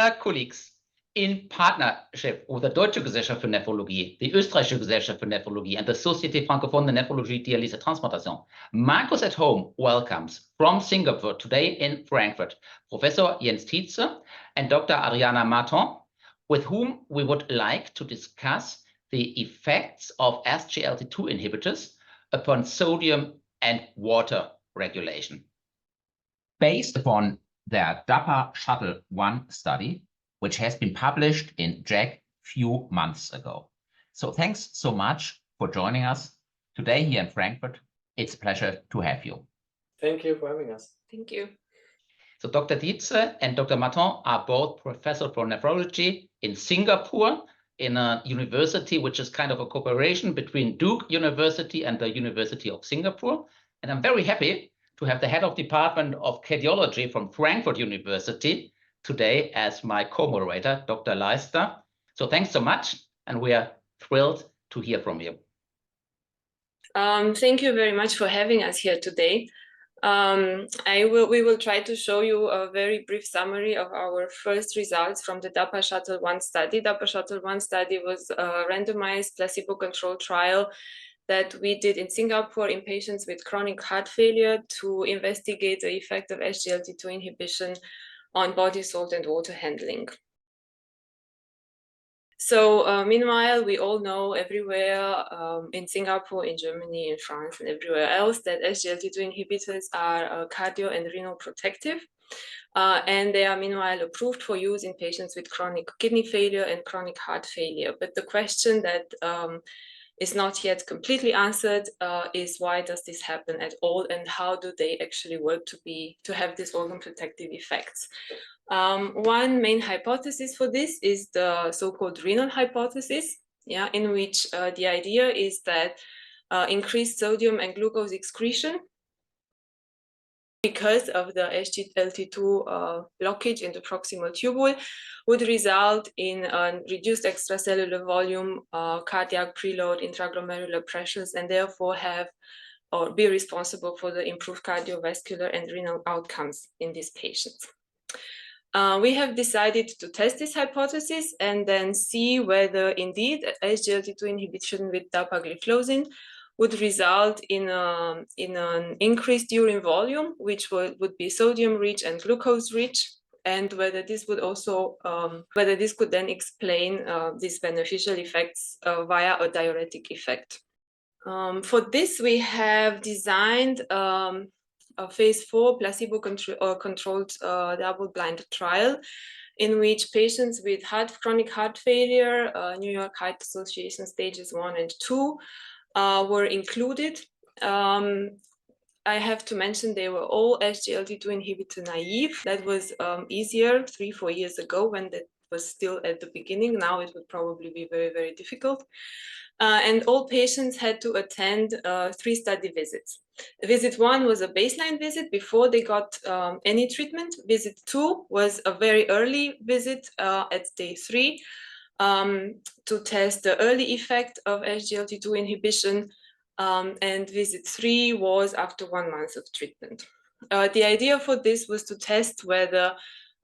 Dear colleagues, in partnership with the Deutsche Gesellschaft für Nephrologie, the Österreichische Gesellschaft für Nephrologie, and the Société Francophone de Nephrologie Dialyse et Transplantation, Marcus at Home welcomes from Singapore today in Frankfurt Professor Jens Titze and Dr. Adriana Marton, with whom we would like to discuss the effects of SGLT-2 inhibitors upon sodium and water regulation. Based upon their DAPA Shuttle-1 study, which has been published in JACC few months ago. So thanks so much for joining us today here in Frankfurt. It's a pleasure to have you. Thank you for having us. Thank you. So Dr. Titze and Dr. Marton are both professors for nephrology in Singapore, in a university which is kind of a cooperation between Duke University and the University of Singapore. And I'm very happy to have the head of department of cardiology from Frankfurt University today as my co-moderator, Dr. Leistner. So thanks so much, and we are thrilled to hear from you. Thank you very much for having us here today. We will try to show you a very brief summary of our first results from the DAPA Shuttle-1 study. DAPA Shuttle-1 study was a randomized placebo-controlled trial that we did in Singapore in patients with chronic heart failure to investigate the effect of SGLT-2 inhibition on body salt and water handling. So meanwhile, we all know everywhere in Singapore, in Germany, in France, and everywhere else that SGLT-2 inhibitors are cardio and renal protective. And they are meanwhile approved for use in patients with chronic kidney failure and chronic heart failure. But the question that is not yet completely answered is why does this happen at all, and how do they actually work to have these organ protective effects? One main hypothesis for this is the so-called renal hypothesis, in which the idea is that increased sodium and glucose excretion because of the SGLT2 blockage in the proximal tubule would result in reduced extracellular volume, cardiac preload, intraglomerular pressures, and therefore have or be responsible for the improved cardiovascular and renal outcomes in these patients. We have decided to test this hypothesis and then see whether indeed SGLT2 inhibition with dapagliflozin would result in an increased urine volume, which would be sodium rich and glucose rich, and whether this would also whether this could then explain these beneficial effects via a diuretic effect. For this, we have designed a phase 4 placebo-controlled double-blind trial in which patients with chronic heart failure, New York Heart Association stages 1 and 2, were included. I have to mention they were all SGLT2 inhibitor naive. That was easier 3-4 years ago when that was still at the beginning. Now it would probably be very, very difficult. And all patients had to attend 3 study visits. Visit 1 was a baseline visit before they got any treatment. Visit 2 was a very early visit at day 3 to test the early effect of SGLT2 inhibition. And visit 3 was after 1 month of treatment. The idea for this was to test whether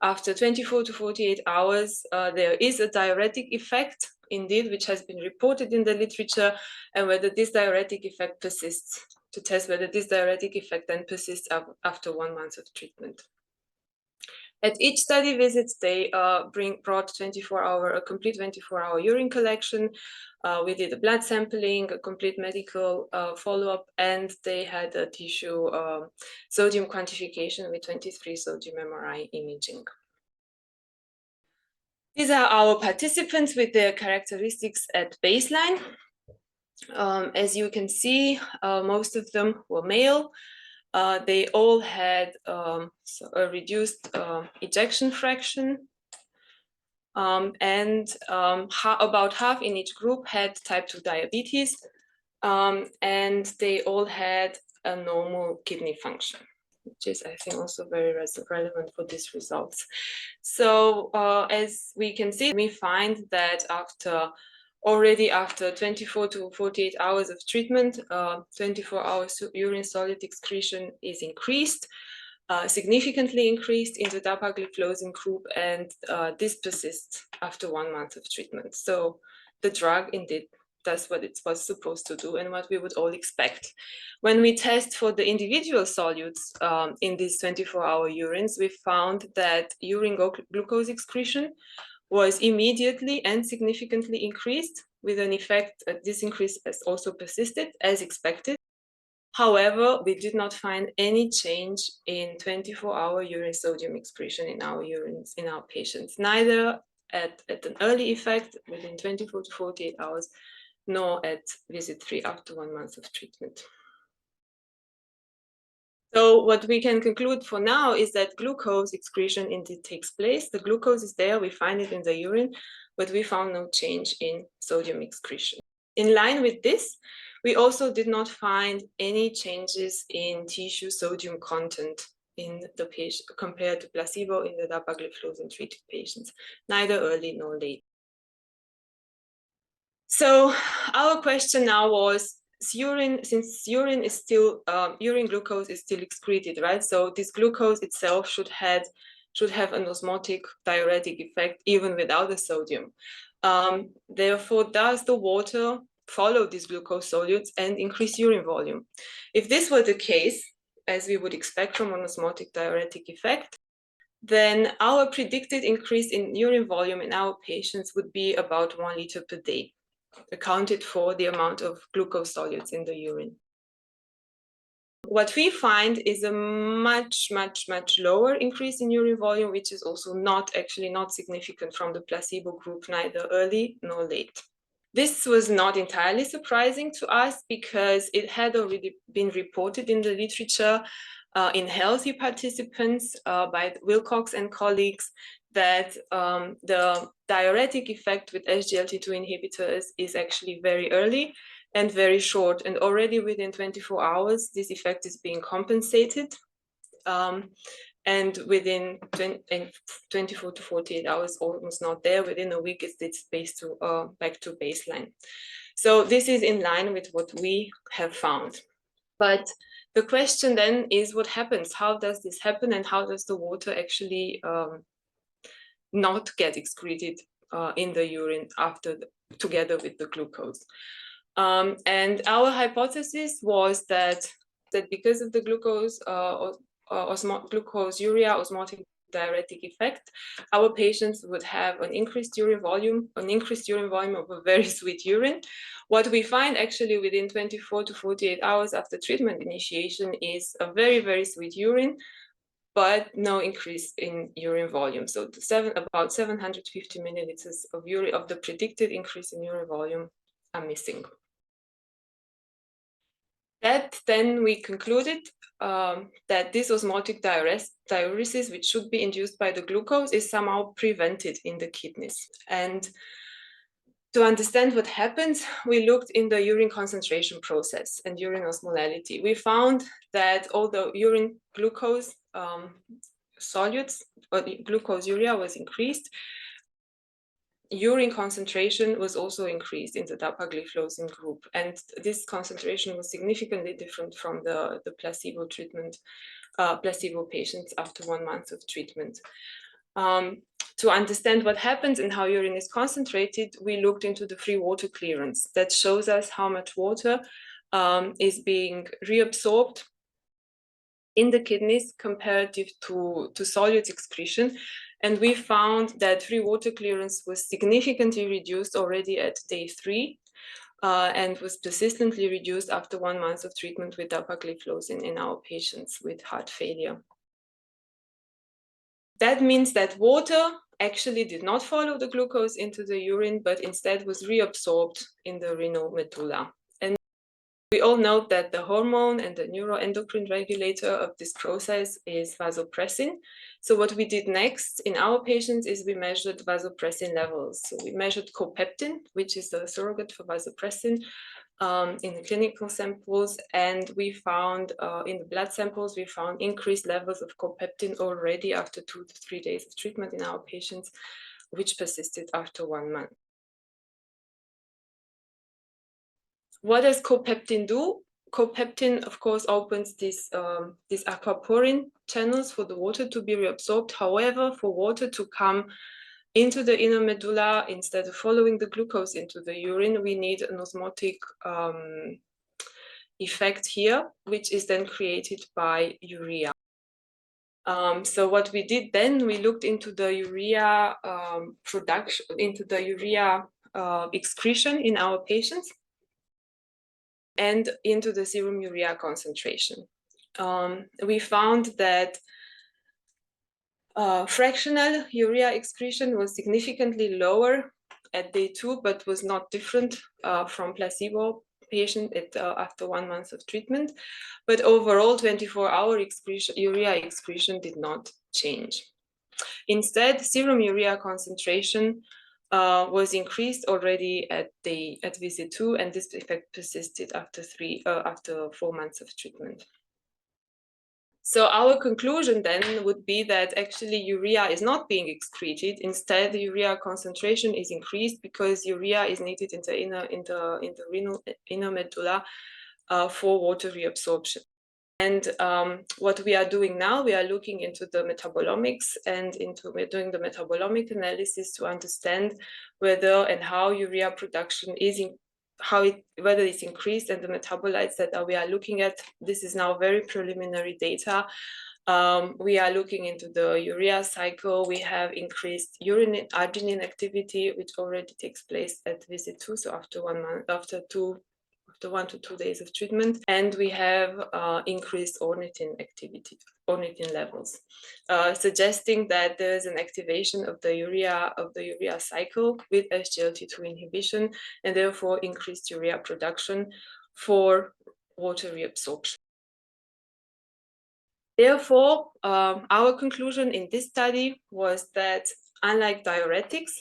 after 24 to 48 hours, there is a diuretic effect, indeed, which has been reported in the literature, and whether this diuretic effect persists, to test whether this diuretic effect then persists after 1 month of treatment. At each study visit, they brought a complete 24-hour urine collection. We did a blood sampling, a complete medical follow-up, and they had a tissue sodium quantification with 23 sodium MRI imaging. These are our participants with their characteristics at baseline. As you can see, most of them were male. They all had a reduced ejection fraction, and about half in each group had type 2 diabetes, and they all had a normal kidney function, which is, I think, also very relevant for these results. So as we can see, we find that already after 24 to 48 hours of treatment, 24 hours urine solid excretion is increased. significantly increased in the dapagliflozin group, and this persists after 1 month of treatment. So the drug indeed does what it was supposed to do and what we would all expect. When we test for the individual solutes in these 24-hour urines, we found that urine glucose excretion was immediately and significantly increased, with an effect, this increase has also persisted as expected. However, we did not find any change in 24-hour urine sodium excretion in our urines in our patients, neither at an early effect within 24 to 48 hours, nor at visit 3 after 1 month of treatment. So what we can conclude for now is that glucose excretion indeed takes place. The glucose is there, we find it in the urine, but we found no change in sodium excretion. In line with this, we also did not find any changes in tissue sodium content in the patient compared to placebo in the dapagliflozin treated patients, neither early nor late. So our question now was, since urine is still urine glucose is still excreted, right? So this glucose itself should have an osmotic diuretic effect even without the sodium. Therefore, does the water follow these glucose solutes and increase urine volume? If this were the case, as we would expect from an osmotic diuretic effect, then our predicted increase in urine volume in our patients would be about 1 liter per day, accounted for the amount of glucose solutes in the urine. What we find is a much lower increase in urine volume, which is also not significant from the placebo group, neither early nor late. This was not entirely surprising to us because it had already been reported in the literature in healthy participants by Wilcox and colleagues that the diuretic effect with SGLT-2 inhibitors is actually very early and very short, and already within 24 hours, this effect is being compensated. And within 24 to 48 hours, almost not there. Within a week, it's back to baseline. So this is in line with what we have found. But the question then is, what happens? How does this happen, and how does the water actually not get excreted in the urine together with the glucose? And our hypothesis was that because of the glucose urea osmotic diuretic effect, our patients would have an increased urine volume of a very sweet urine. What we find actually within 24 to 48 hours after treatment initiation is a very sweet urine, but no increase in urine volume. So about 750 milliliters of urine of the predicted increase in urine volume are missing. That then we concluded that this osmotic diuresis, which should be induced by the glucose, is somehow prevented in the kidneys. And to understand what happens, we looked in the urine concentration process and urine osmolality. We found that although urine glucose solutes or the glucose urea was increased, urine concentration was also increased in the dapagliflozin group, and this concentration was significantly different from the placebo treatment, placebo patients after 1 month of treatment. To understand what happens and how urine is concentrated, we looked into the free water clearance. That shows us how much water is being reabsorbed in the kidneys comparative to solute excretion. And we found that free water clearance was significantly reduced already at day 3 and was persistently reduced after 1 month of treatment with dapagliflozin in our patients with heart failure. That means that water actually did not follow the glucose into the urine, but instead was reabsorbed in the renal medulla. And we all know that the hormone and the neuroendocrine regulator of this process is vasopressin. So what we did next in our patients is we measured vasopressin levels. So we measured copeptin, which is the surrogate for vasopressin, in the clinical samples, and we found in the blood samples, we found increased levels of copeptin already after 2 to 3 days of treatment in our patients, which persisted after 1 month. What does copeptin do? copeptin, of course, opens these aquaporin channels for the water to be reabsorbed. However, for water to come into the inner medulla, instead of following the glucose into the urine, we need an osmotic effect here, which is then created by urea. So what we did then, we looked into the urea production, into the urea excretion in our patients, and into the serum urea concentration. We found that fractional urea excretion was significantly lower at day 2, but was not different from placebo patient after 1 month of treatment. But overall, 24-hour urea excretion did not change. Instead, serum urea concentration was increased already at visit 2, and this effect persisted after 4 months of treatment. So our conclusion then would be that actually urea is not being excreted. Instead, the urea concentration is increased because urea is needed in the renal inner medulla for water reabsorption. And what we are doing now, we are looking into the metabolomics and we're doing the metabolomic analysis to understand whether and how urea production is whether it's increased, and the metabolites that we are looking at. This is now very preliminary data. We are looking into the urea cycle. We have increased urine arginine activity, which already takes place at visit 2, so after 1 month, after 1 to 2 days of treatment, and we have increased ornithine activity, ornithine levels, suggesting that there is an activation of the urea cycle with SGLT-2 inhibition, and therefore increased urea production for water reabsorption. Therefore, our conclusion in this study was that unlike diuretics,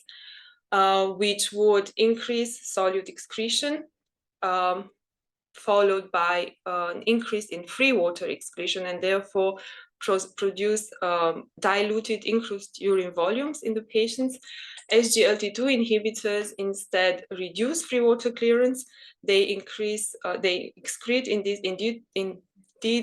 which would increase solute excretion, followed by an increase in free water excretion, and therefore produce diluted increased urine volumes in the patients. SGLT-2 inhibitors instead reduce free water clearance. They excrete indeed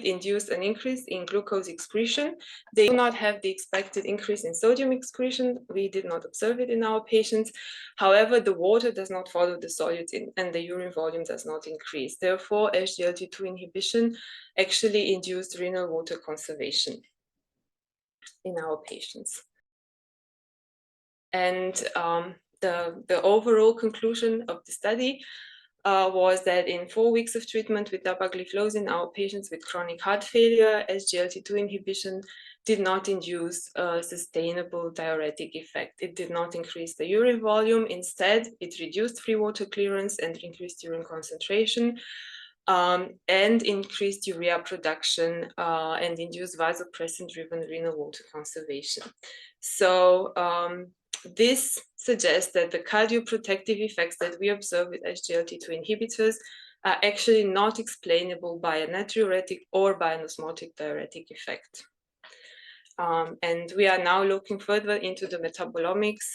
induce an increase in glucose excretion. They do not have the expected increase in sodium excretion. We did not observe it in our patients. However, the water does not follow the solutes and the urine volume does not increase. Therefore, SGLT-2 inhibition actually induced renal water conservation in our patients. And the overall conclusion of the study was that in 4 weeks of treatment with dapagliflozin, our patients with chronic heart failure, SGLT-2 inhibition did not induce a sustainable diuretic effect. It did not increase the urine volume. Instead, it reduced free water clearance and increased urine concentration, and increased urea production and induced vasopressin-driven renal water conservation. So this suggests that the cardioprotective effects that we observe with SGLT-2 inhibitors are actually not explainable by a natriuretic or by an osmotic diuretic effect. And we are now looking further into the metabolomics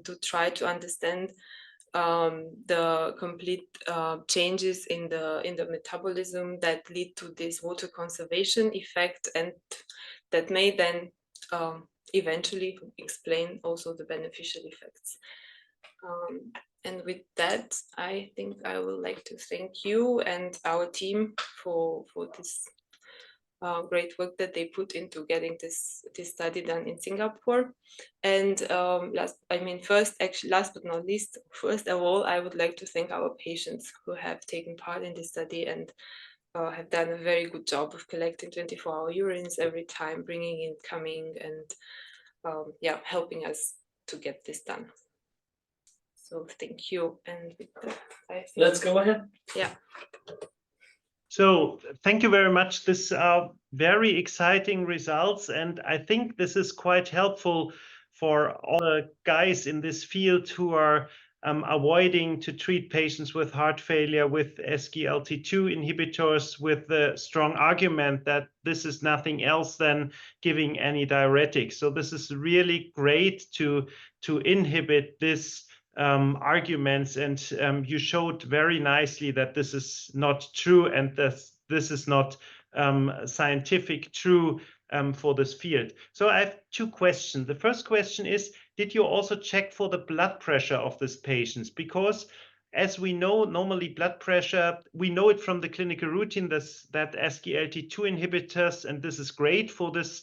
to try to understand the complete changes in the metabolism that lead to this water conservation effect, and that may then eventually explain also the beneficial effects. And with that, I think I would like to thank you and our team for this great work that they put into getting this study done in Singapore. And last but not least, first of all, I would like to thank our patients who have taken part in this study and have done a very good job of collecting 24-hour urines every time, bringing in, coming, and helping us to get this done. So thank you. And with that, I think, let's go ahead. Yeah. So thank you very much. This are very exciting results, and I think this is quite helpful for all the guys in this field who are avoiding to treat patients with heart failure with SGLT-2 inhibitors, with the strong argument that this is nothing else than giving any diuretic. So this is really great to inhibit this arguments, and you showed very nicely that this is not true, and this is not scientific true for this field. So I have two questions. The first question is, did you also check for the blood pressure of these patients? Because as we know, normally blood pressure, we know it from the clinical routine that SGLT-2 inhibitors, and this is great for this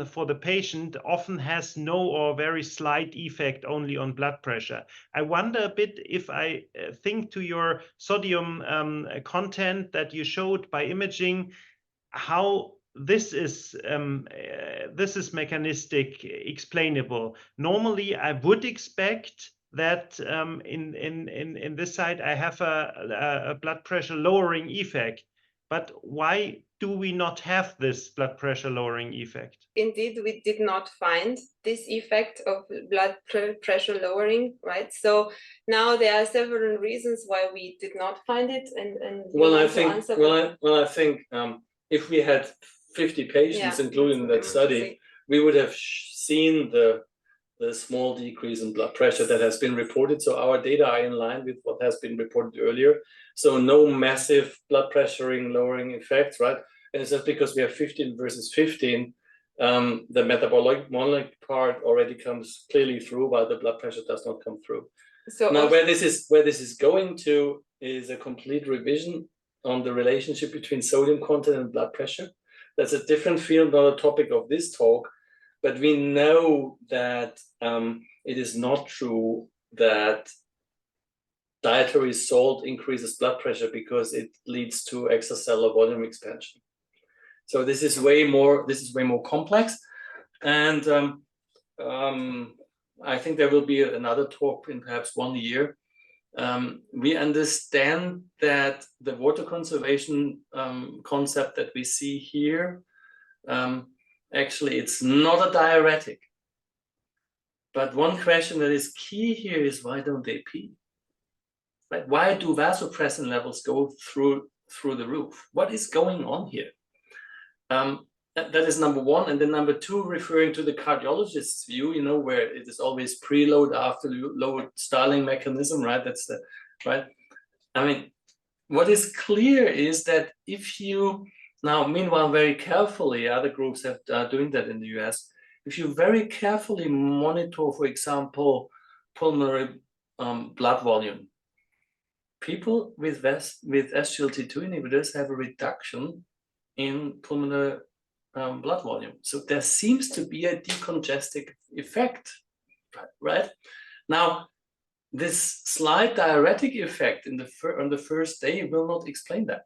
for the patient, often has no or very slight effect only on blood pressure. I wonder a bit if I think to your sodium content that you showed by imaging, how this is mechanistic explainable. Normally, I would expect that in this side I have a blood pressure lowering effect, but why do we not have this blood pressure lowering effect? Indeed, we did not find this effect of blood pressure lowering, right? So now there are several reasons why we did not find it, and I think if we had 50 patients included in that study, we would have seen the small decrease in blood pressure that has been reported. So our data are in line with what has been reported earlier. So no massive blood pressuring lowering effects, right? And it's just because we have 15 versus 15, the metabolic part already comes clearly through, while the blood pressure does not come through. So now where this is going to is a complete revision on the relationship between sodium content and blood pressure. That's a different field, not a topic of this talk. But we know that it is not true that dietary salt increases blood pressure because it leads to extracellular volume expansion. So this is way more complex, and I think there will be another talk in perhaps 1 year. We understand that the water conservation concept that we see here, actually, it's not a diuretic. But one question that is key here is, why don't they pee? Right? Why do vasopressin levels go through the roof? What is going on here? That is number one. And then number two, referring to the cardiologist's view, you know, where it is always preload after load Starling mechanism, right? That's the, right? I mean, what is clear is that if you, now, meanwhile, very carefully, other groups are doing that in the US. If you very carefully monitor, for example, pulmonary blood volume, people with SGLT-2 inhibitors have a reduction in pulmonary blood volume. So there seems to be a decongestic effect, right? Now, this slight diuretic effect on the first day will not explain that.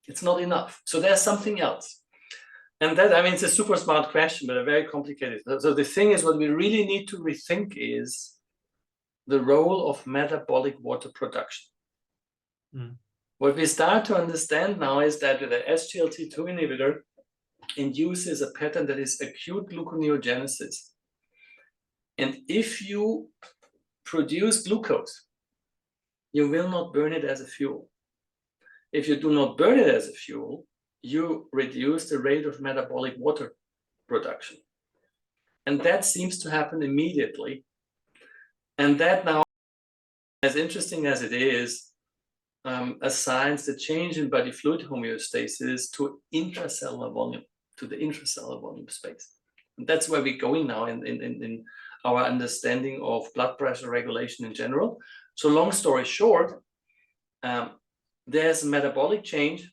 It's not enough. So there's something else. And that, I mean, it's a super smart question, but a very complicated. So the thing is, what we really need to rethink is the role of metabolic water production. What we start to understand now is that the SGLT-2 inhibitor induces a pattern that is acute gluconeogenesis. And if you produce glucose, you will not burn it as a fuel. If you do not burn it as a fuel, you reduce the rate of metabolic water production. And that seems to happen immediately. And that now, as interesting as it is, assigns the change in body fluid homeostasis to intracellular volume, to the intracellular volume space. And that's where we're going now in our understanding of blood pressure regulation in general. So long story short, there's metabolic change.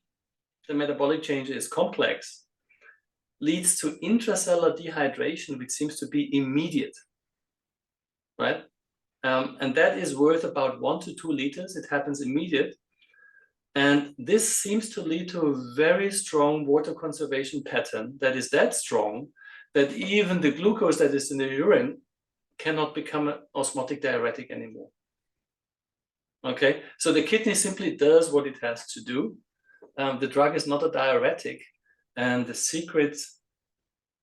The metabolic change is complex, leads to intracellular dehydration, which seems to be immediate, right? And that is worth about 1 to 2 liters. It happens immediate. And this seems to lead to a very strong water conservation pattern that is that strong that even the glucose that is in the urine cannot become an osmotic diuretic anymore. Okay, so the kidney simply does what it has to do. The drug is not a diuretic, and the secret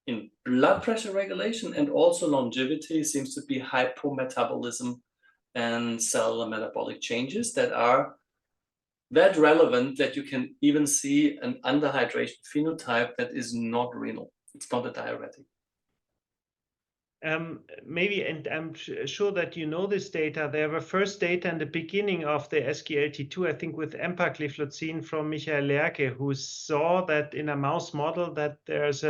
in blood pressure regulation and also longevity seems to be hypometabolism and cellular metabolic changes that are that relevant that you can even see an underhydration phenotype that is not renal. It's not a diuretic. Maybe, and I'm sure that you know this data, there were first data in the beginning of the SGLT2, I think with empagliflozin from Pajarillaga, who saw that in a mouse model that there's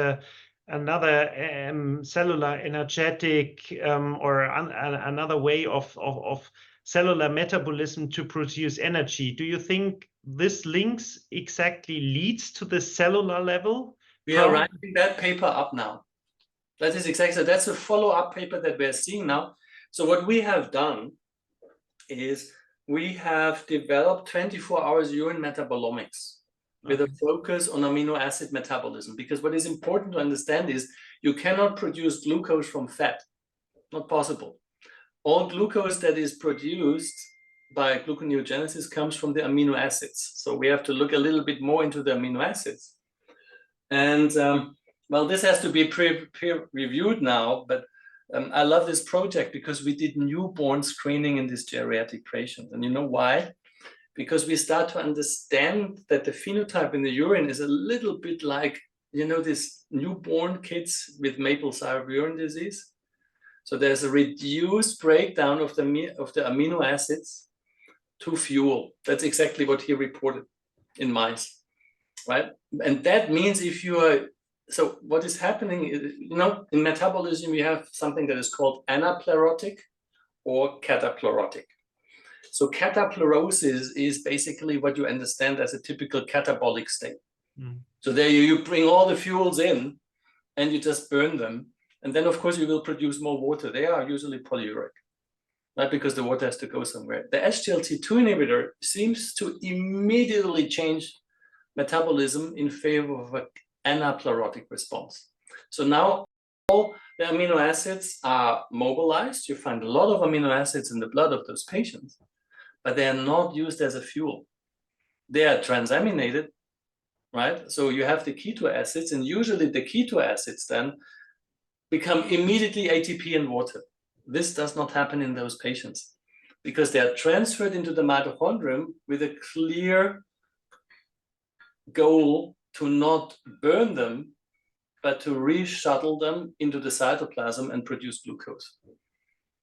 another cellular energetic or another way of cellular metabolism to produce energy. Do you think this links exactly leads to the cellular level? We are writing that paper up now. That is exactly, that's a follow-up paper that we're seeing now. So what we have done is we have developed 24 hours urine metabolomics with a focus on amino acid metabolism, because what is important to understand is you cannot produce glucose from fat, not possible. All glucose that is produced by gluconeogenesis comes from the amino acids. So we have to look a little bit more into the amino acids. And well, this has to be peer-reviewed now, but I love this project because we did newborn screening in this geriatric patient. And you know why? Because we start to understand that the phenotype in the urine is a little bit like, you know, these newborn kids with maple syrup urine disease. So there's a reduced breakdown of the amino acids to fuel. That's exactly what he reported in mice, right? And that means if you are, so what is happening is, you know, in metabolism, you have something that is called anaplerotic or cataplerotic. So cataplerosis is basically what you understand as a typical catabolic state. So there you bring all the fuels in and you just burn them. And then, of course, you will produce more water. They are usually polyuric, right? Because the water has to go somewhere. The SGLT2 inhibitor seems to immediately change metabolism in favor of an anaplerotic response. So now all the amino acids are mobilized. You find a lot of amino acids in the blood of those patients, but they are not used as a fuel. They are transaminated, right? So you have the keto acids, and usually the keto acids then become immediately ATP and water. This does not happen in those patients because they are transferred into the mitochondrium with a clear goal to not burn them, but to re-shuttle them into the cytoplasm and produce glucose.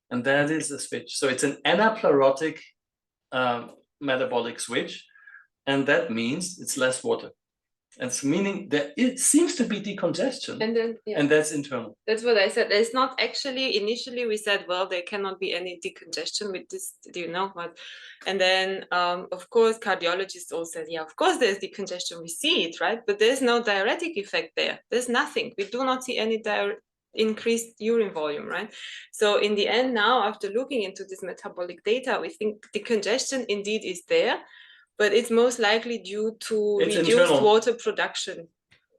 And that is the switch. So it's an anaplerotic metabolic switch, and that means it's less water. It's meaning that it seems to be decongestion, and then and that's internal. That's what I said. It's not actually, initially we said, well, there cannot be any decongestion with this, do you know what? And then, of course, cardiologists all said, yeah, of course there's decongestion, we see it, right? But there's no diuretic effect there. There's nothing. We do not see any increased urine volume, right? So in the end now, after looking into this metabolic data, we think decongestion indeed is there, but it's most likely due to reduced internal water production.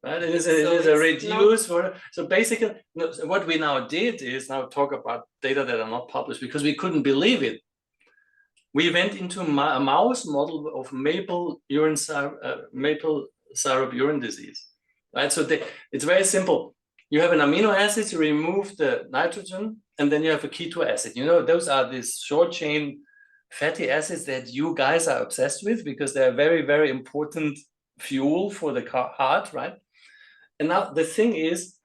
Right? It is a reduced water. So basically, what we now did is now talk about data that are not published because we couldn't believe it. We went into a mouse model of maple syrup urine disease, right? So it's very simple. You have an amino acid, you remove the nitrogen, and then you have a keto acid. You know, those are these short chain fatty acids that you guys are obsessed with because they're very, very important fuel for the heart, right? And now the thing is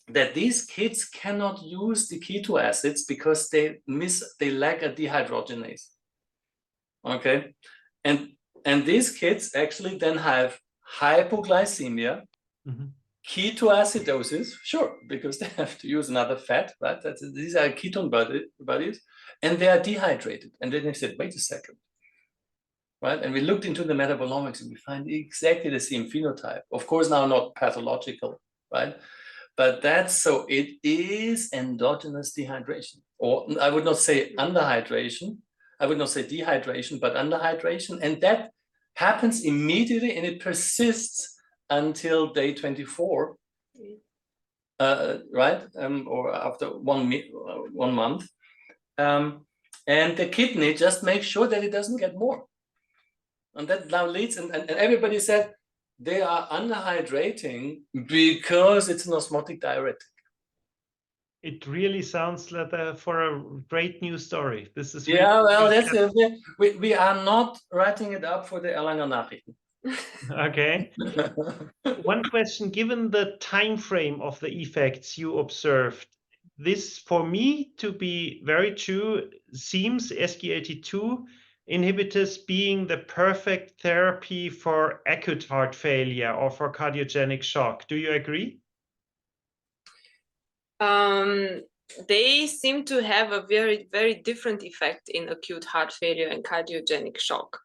that these kids cannot use the keto acids because they lack a dehydrogenase. Okay, and these kids actually then have hypoglycemia, ketoacidosis, sure, because they have to use another fat, right? These are ketone bodies, and they are dehydrated. And then they said, wait a second, right? And we looked into the metabolomics and we find exactly the same phenotype. Of course, now not pathological, right? But that's, so it is endogenous dehydration, or I would not say underhydration. I would not say dehydration, but underhydration. And that happens immediately and it persists until day 24, right? Or after 1 month. And the kidney just makes sure that it doesn't get more. And that now leads, and everybody said they are underhydrating because it's an osmotic diuretic. It really sounds like for a great news story. This is really, yeah, well, that's we are not writing it up for the Erlanger Nachrichten. Okay. One question: given the time frame of the effects you observed, this, for me, to be very true, seems SGLT2 inhibitors being the perfect therapy for acute heart failure or for cardiogenic shock. Do you agree? They seem to have a very, very different effect in acute heart failure and cardiogenic shock.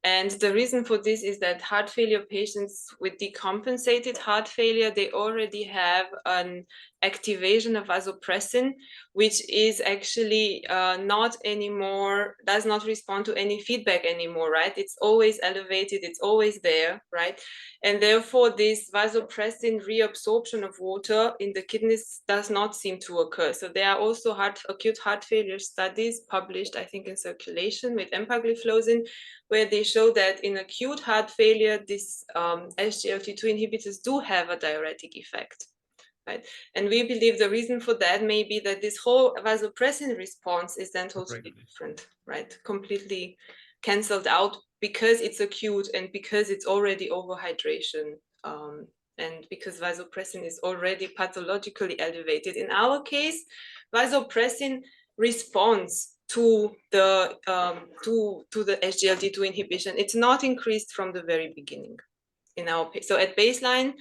And the reason for this is that heart failure patients with decompensated heart failure, they already have an activation of vasopressin, which is actually not anymore, does not respond to any feedback anymore, right? It's always elevated, it's always there, right? And therefore, this vasopressin reabsorption of water in the kidneys does not seem to occur. So there are also acute heart failure studies published, I think, in Circulation with empagliflozin, where they show that in acute heart failure, these SGLT2 inhibitors do have a diuretic effect, right? And we believe the reason for that may be that this whole vasopressin response is then totally different, right? Completely canceled out because it's acute and because it's already overhydration and because vasopressin is already pathologically elevated. In our case, vasopressin responds to the SGLT2 inhibition. It's not increased from the very beginning in our case. So at baseline,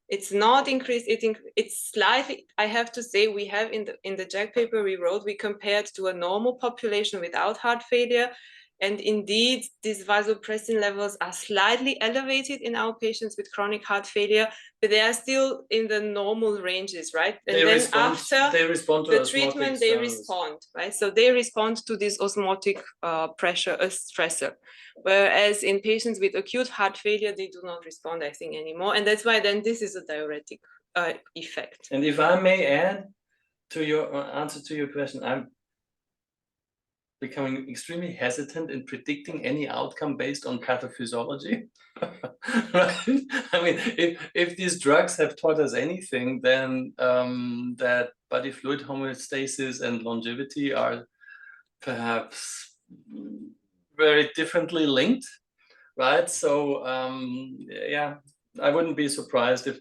it's not increased. It's slightly. I have to say, we have in the JACC paper we wrote, we compared to a normal population without heart failure, and indeed these vasopressin levels are slightly elevated in our patients with chronic heart failure, but they are still in the normal ranges, right? And they then respond, after they respond to the treatment, they respond, right? So they respond to this osmotic pressure, a stressor. Whereas in patients with acute heart failure, they do not respond, I think, anymore. And that's why then this is a diuretic effect. And if I may add to your answer to your question, I'm becoming extremely hesitant in predicting any outcome based on pathophysiology. Right? I mean, if these drugs have taught us anything, then that body fluid homeostasis and longevity are perhaps very differently linked, right? So yeah, I wouldn't be surprised if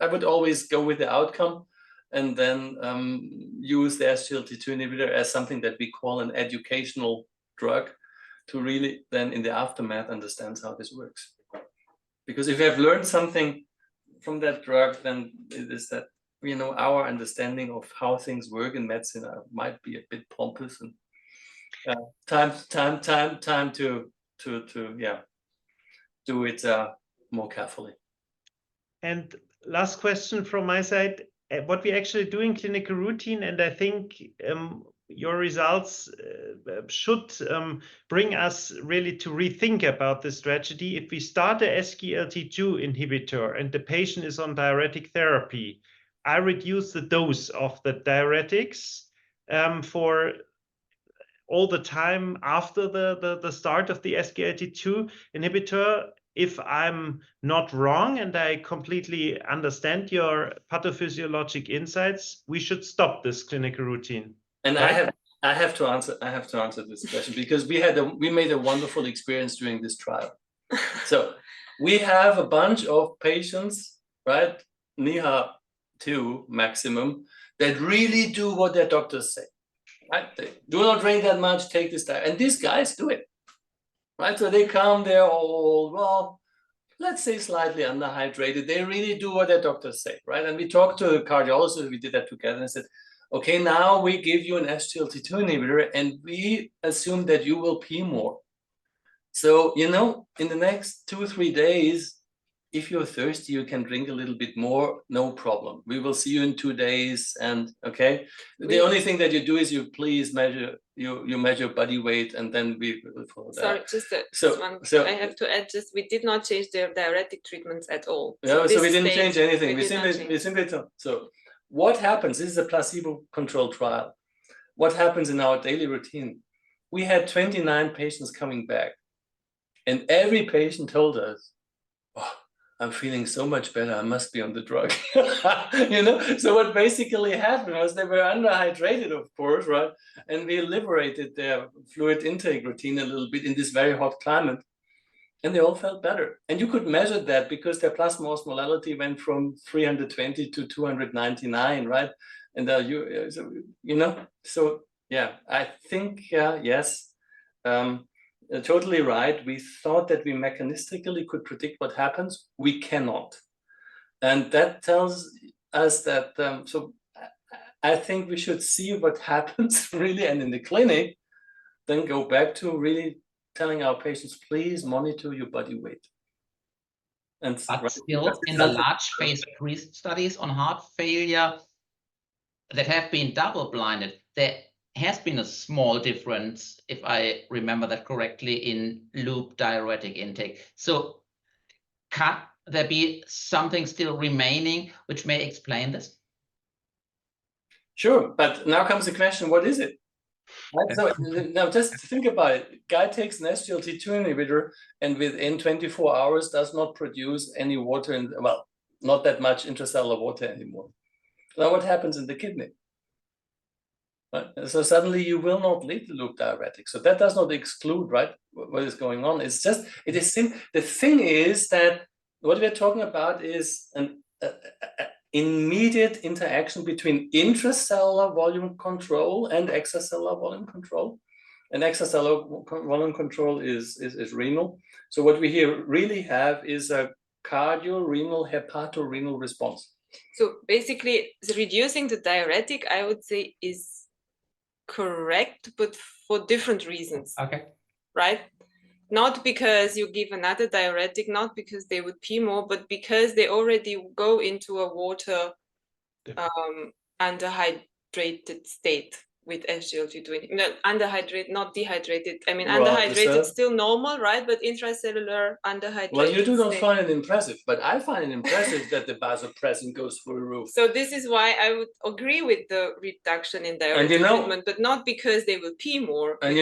I would always go with the outcome and then use the SGLT2 inhibitor as something that we call an educational drug to really then in the aftermath understand how this works. Because if you have learned something from that drug, then it is that, you know, our understanding of how things work in medicine might be a bit pompous, and time to do it more carefully. And last question from my side, what we actually do in clinical routine, and I think your results should bring us really to rethink about this strategy. If we start a SGLT2 inhibitor and the patient is on diuretic therapy, I reduce the dose of the diuretics for all the time after the start of the SGLT2 inhibitor. If I'm not wrong and I completely understand your pathophysiologic insights, we should stop this clinical routine. And right? I have to answer this question because we made a wonderful experience during this trial. So we have a bunch of patients, right, NIHA 2 maximum, that really do what their doctors say. Right? They do not drink that much, take this diet, and these guys do it. Right, so they come, they're all, well, let's say slightly underhydrated. They really do what their doctors say, right? And we talked to the cardiologist, we did that together and said, okay, now we give you an SGLT2 inhibitor and we assume that you will pee more. So, you know, in the next 2-3 days, if you're thirsty, you can drink a little bit more, no problem. We will see you in 2 days, and okay. The only thing that you do is you please measure you measure body weight, and then we will follow that. Sorry, so I have to add, just we did not change their diuretic treatments at all. No, so we didn't change anything. We simply so what happens? This is a placebo-controlled trial. What happens in our daily routine? We had 29 patients coming back, and every patient told us, oh, I'm feeling so much better, I must be on the drug. You know, so what basically happened was they were underhydrated, of course, right? And we liberated their fluid intake routine a little bit in this very hot climate, and they all felt better. And you could measure that because their plasma osmolality went from 320 to 299, right? And so yeah, I think yes, totally right. We thought that we mechanistically could predict what happens. We cannot, and that tells us that. So I think we should see what happens really, and in the clinic, then go back to really telling our patients, please monitor your body weight. And but still, in the large phase 3 studies on heart failure that have been double-blinded, there has been a small difference, if I remember that correctly, in loop diuretic intake. So can there be something still remaining which may explain this? Sure, but now comes the question, what is it? Right? So now just think about it. Guy takes an SGLT-2 inhibitor and within 24 hours does not produce any water, well, not that much intracellular water anymore. Now what happens in the kidney? Right? So suddenly you will not lead the loop diuretic. So that does not exclude, right, what is going on. It's just, it is the thing is that what we're talking about is an immediate interaction between intracellular volume control and extracellular volume control. And extracellular volume control is renal. So what we here really have is a cardiorenal hepatorenal response. So basically, reducing the diuretic, I would say, is correct, but for different reasons. Okay. Right? Not because you give another diuretic, not because they would pee more, but because they already go into a water underhydrated state with SGLT2. No, underhydrated, not dehydrated. I mean, underhydrated still normal, right? But intracellular underhydrated. Well, you do not find it impressive, but I find it impressive that the vasopressin goes through the roof. So this is why I would agree with the reduction in diuretic treatment, but not because they will pee more. And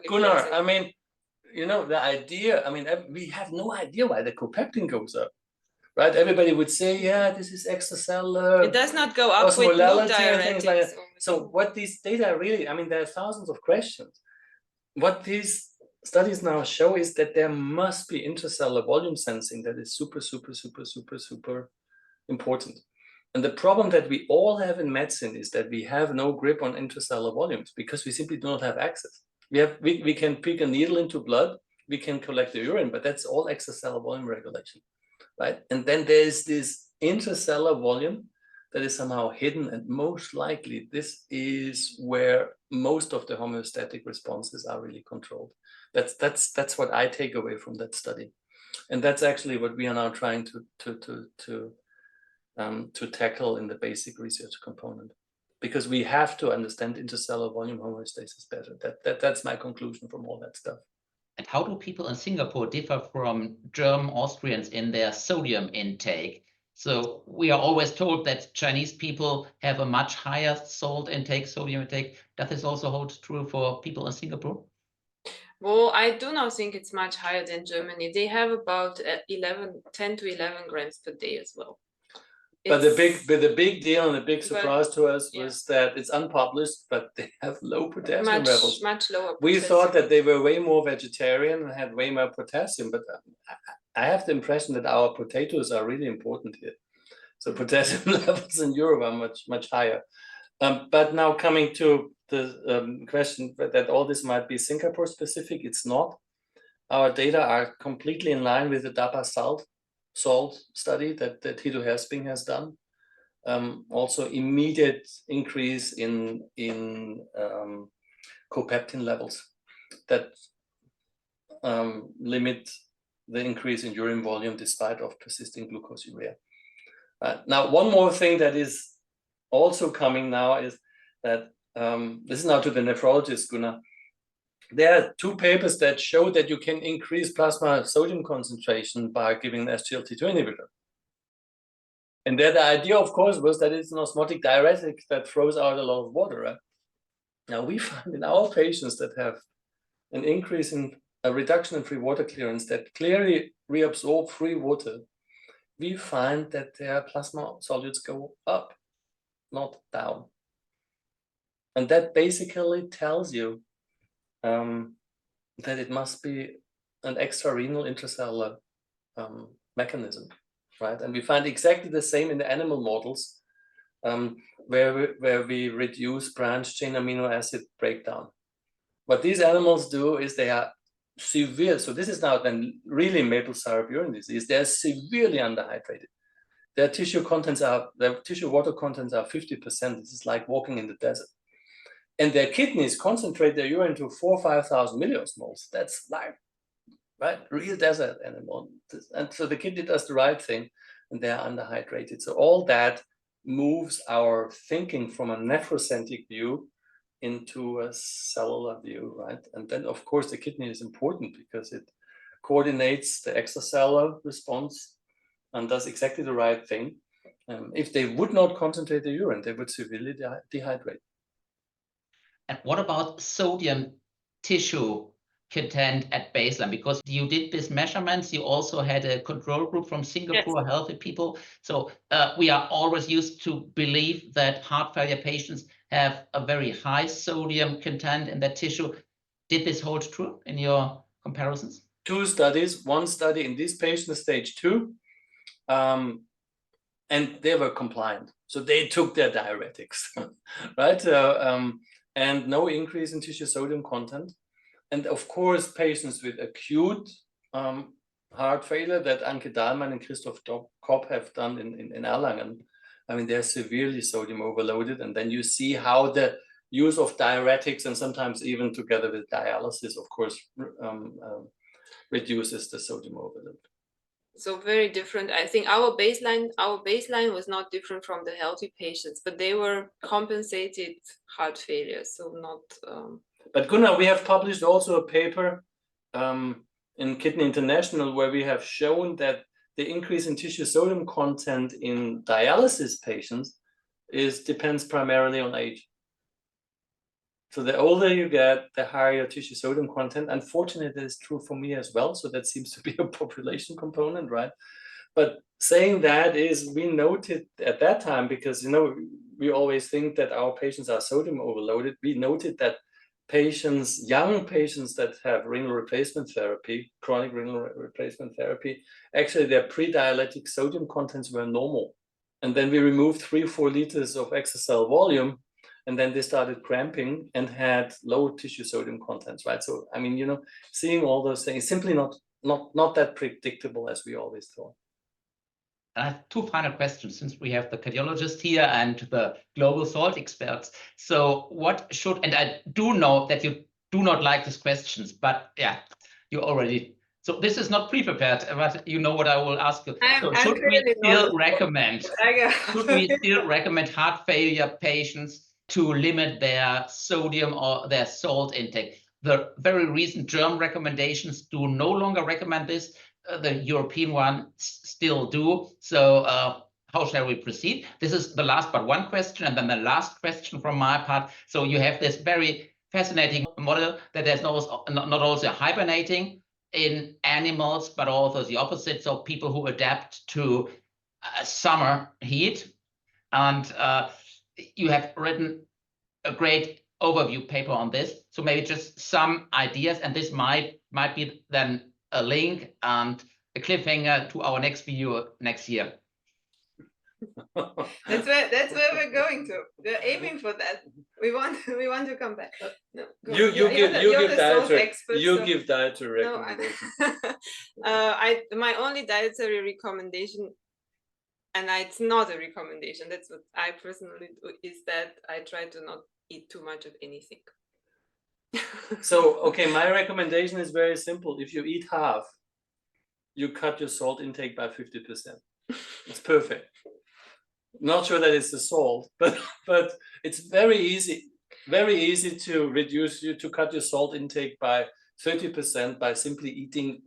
Gunnar, I mean, the idea, I mean, we have no idea why the copeptin goes up, right? Everybody would say, yeah, this is extracellular. It does not go up with loop diuretics. Like so what these data really, I mean, there are thousands of questions. What these studies now show is that there must be intracellular volume sensing that is super, super, super, super, super important. And the problem that we all have in medicine is that we have no grip on intracellular volumes because we simply do not have access. We can pick a needle into blood, we can collect the urine, but that's all extracellular volume regulation, right? And then there's this intracellular volume that is somehow hidden, and most likely this is where most of the homeostatic responses are really controlled. That's what I take away from that study, and that's actually what we are now trying to tackle in the basic research component. Because we have to understand intracellular volume homeostasis better. That's my conclusion from all that stuff. And how do people in Singapore differ from German Austrians in their sodium intake? So we are always told that Chinese people have a much higher salt intake, sodium intake. Does this also hold true for people in Singapore? Well, I do not think it's much higher than Germany. They have about 10 to 11 grams per day as well. But the big deal and the big surprise to us was that it's unpublished, but they have low potassium levels. Much lower. We thought that they were way more vegetarian and had way more potassium, but I have the impression that our potatoes are really important here. So potassium levels in Europe are much higher. But now coming to the question that all this might be Singapore specific, it's not. Our data are completely in line with the DAPA salt study that Hito Hersping has done. Also immediate increase in copeptin levels that limit the increase in urine volume despite of persisting glucoseuria. Now, one more thing that is also coming now is that, this is now to the nephrologist, Gunnar. There are 2 papers that show that you can increase plasma sodium concentration by giving an SGLT-2 inhibitor. And there the idea, of course, was that it's an osmotic diuretic that throws out a lot of water, right? Now we find in our patients that have an increase in a reduction in free water clearance that clearly reabsorb free water, we find that their plasma solutes go up, not down. And that basically tells you that it must be an extrarenal intracellular mechanism, right? And we find exactly the same in the animal models where we reduce branched chain amino acid breakdown. What these animals do is they are severe. So this is now then really maple syrup urine disease. They're severely underhydrated. Their tissue water contents are 50%. This is like walking in the desert. And their kidneys concentrate their urine to 4,000 or 5,000 milliosmoles. That's like, right, real desert animal. And so the kidney does the right thing, and they're underhydrated. So all that moves our thinking from a nephrocentric view into a cellular view, right? And then, of course, the kidney is important because it coordinates the extracellular response and does exactly the right thing. If they would not concentrate the urine, they would severely dehydrate. And what about sodium tissue content at baseline? Because you did these measurements, you also had a control group from Singapore, yes, healthy people. So we are always used to believe that heart failure patients have a very high sodium content in their tissue. Did this hold true in your comparisons? 2 studies, one study in this patient, stage 2, and they were compliant. So they took their diuretics, right? And no increase in tissue sodium content. And of course, patients with acute heart failure that Anke Dahlmann and Christoph Kopp have done in Erlangen, I mean, they're severely sodium overloaded. And then you see how the use of diuretics and sometimes even together with dialysis, of course, reduces the sodium overload. So very different. I think our baseline was not different from the healthy patients, but they were compensated heart failure, so not. But Gunnar, we have published also a paper in Kidney International where we have shown that the increase in tissue sodium content in dialysis patients depends primarily on age. So the older you get, the higher your tissue sodium content. Unfortunately, that is true for me as well. So that seems to be a population component, right? But saying that is, we noted at that time, because, you know, we always think that our patients are sodium overloaded. We noted that patients, young patients that have renal replacement therapy, chronic renal replacement therapy, actually their pre-dialytic sodium contents were normal. And then we removed 3 or 4 liters of extracellular volume, and then they started cramping and had low tissue sodium contents, right? So, I mean, you know, seeing all those things, simply not that predictable as we always thought. I have 2 final questions, since we have the cardiologist here and the global salt experts. So what should, and I do know that you do not like these questions, but yeah, you already, so this is not pre-prepared, but you know what I will ask you. So should we still recommend heart failure patients to limit their sodium or their salt intake? The very recent German recommendations do no longer recommend this. The European one still do. So how shall we proceed? This is the last but one question, and then the last question from my part. So you have this very fascinating model that there's not also hibernating in animals, but also the opposite. So people who adapt to summer heat. And you have written a great overview paper on this. So maybe just some ideas, and this might be then a link and a cliffhanger to our next video next year. That's where we're going to. We're aiming for that. We want to come back. No, you give dietary recommendations. My only dietary recommendation, and it's not a recommendation, that's what I personally do, is that I try to not eat too much of anything. So, okay, my recommendation is very simple. If you eat half, you cut your salt intake by 50%. It's perfect. Not sure that it's the salt, but it's very easy to cut your salt intake by 30% by simply eating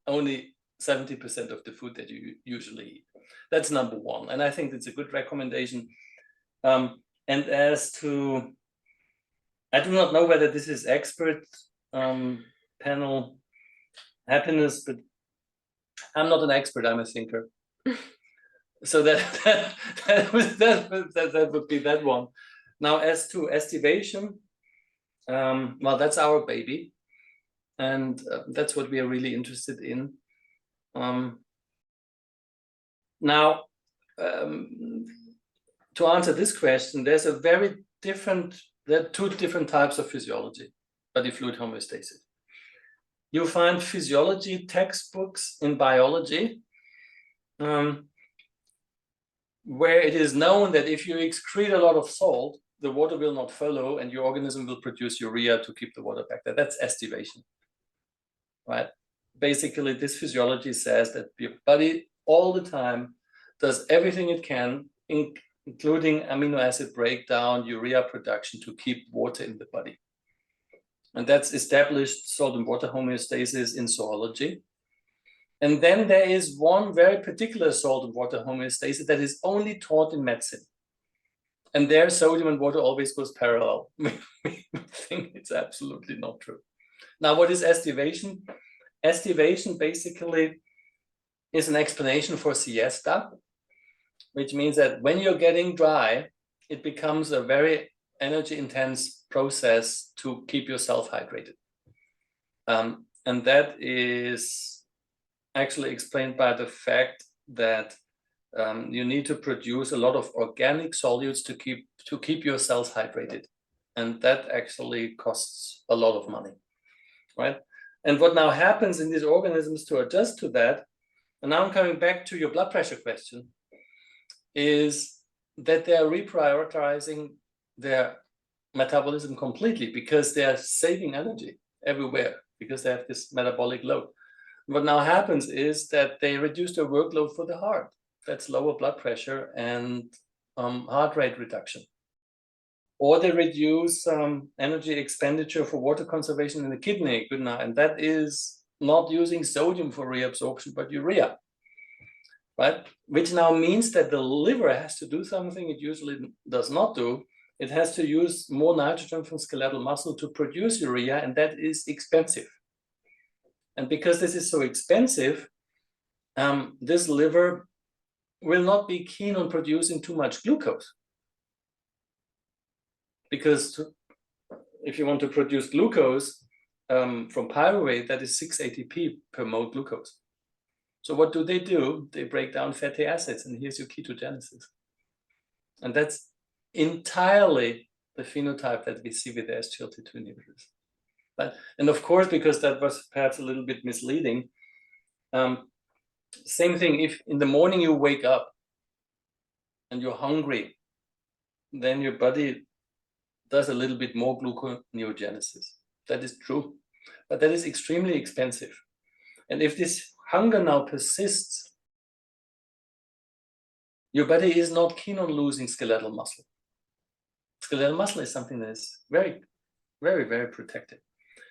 only 70% of the food that you usually eat. That's number one, and I think it's a good recommendation. And as to, I do not know whether this is expert panel happiness, but I'm not an expert, I'm a thinker. So that would be that one. Now, as to estivation, well, that's our baby, and that's what we are really interested in. Now, to answer this question, there are two different types of physiology, body fluid homeostasis. You find physiology textbooks in biology, where it is known that if you excrete a lot of salt, the water will not follow and your organism will produce urea to keep the water back there. That's estivation, right? Basically, this physiology says that your body all the time does everything it can, including amino acid breakdown, urea production, to keep water in the body. And that's established salt and water homeostasis in zoology. And then there is one very particular salt and water homeostasis that is only taught in medicine. And there, sodium and water always goes parallel. We think it's absolutely not true. Now, what is estivation? Estivation basically is an explanation for siesta, which means that when you're getting dry, it becomes a very energy-intense process to keep yourself hydrated. And that is actually explained by the fact that you need to produce a lot of organic solutes to keep your cells hydrated. And that actually costs a lot of money, right? And what now happens in these organisms to adjust to that, and now I'm coming back to your blood pressure question, is that they are reprioritizing their metabolism completely because they are saving energy everywhere because they have this metabolic load. What now happens is that they reduce their workload for the heart. That's lower blood pressure and heart rate reduction. Or they reduce energy expenditure for water conservation in the kidney, Gunnar, and that is not using sodium for reabsorption, but urea, right? Which now means that the liver has to do something it usually does not do. It has to use more nitrogen from skeletal muscle to produce urea, and that is expensive. And because this is so expensive, this liver will not be keen on producing too much glucose. Because if you want to produce glucose from pyruvate, that is 6 ATP per mole glucose. So what do? They break down fatty acids, and here's your ketogenesis. And that's entirely the phenotype that we see with the SGLT-2 inhibitors. But, and of course, because that was perhaps a little bit misleading, same thing, if in the morning you wake up and you're hungry, then your body does a little bit more gluconeogenesis. That is true, but that is extremely expensive. And if this hunger now persists, your body is not keen on losing skeletal muscle. Skeletal muscle is something that is very, very, very protected.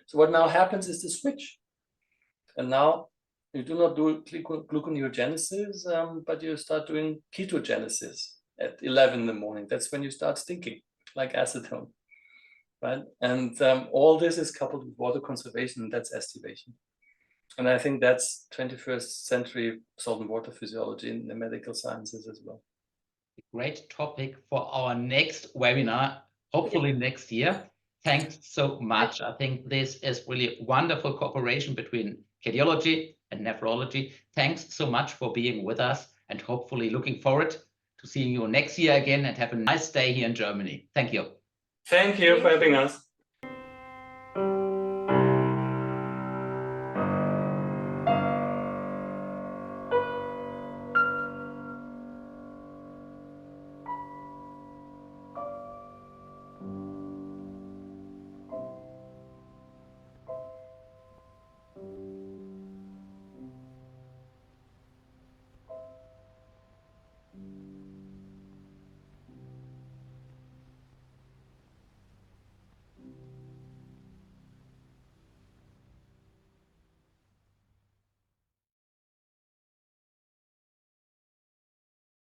So what now happens is the switch. And now you do not do gluconeogenesis, but you start doing ketogenesis at 11 in the morning. That's when you start stinking, like acetone, right? And all this is coupled with water conservation, and that's estivation. And I think that's 21st century salt and water physiology in the medical sciences as well. Great topic for our next webinar, hopefully next year. Thanks so much. I think this is really wonderful cooperation between cardiology and nephrology. Thanks so much for being with us, and hopefully looking forward to seeing you next year again, and have a nice day here in Germany. Thank you. Thank you for having us.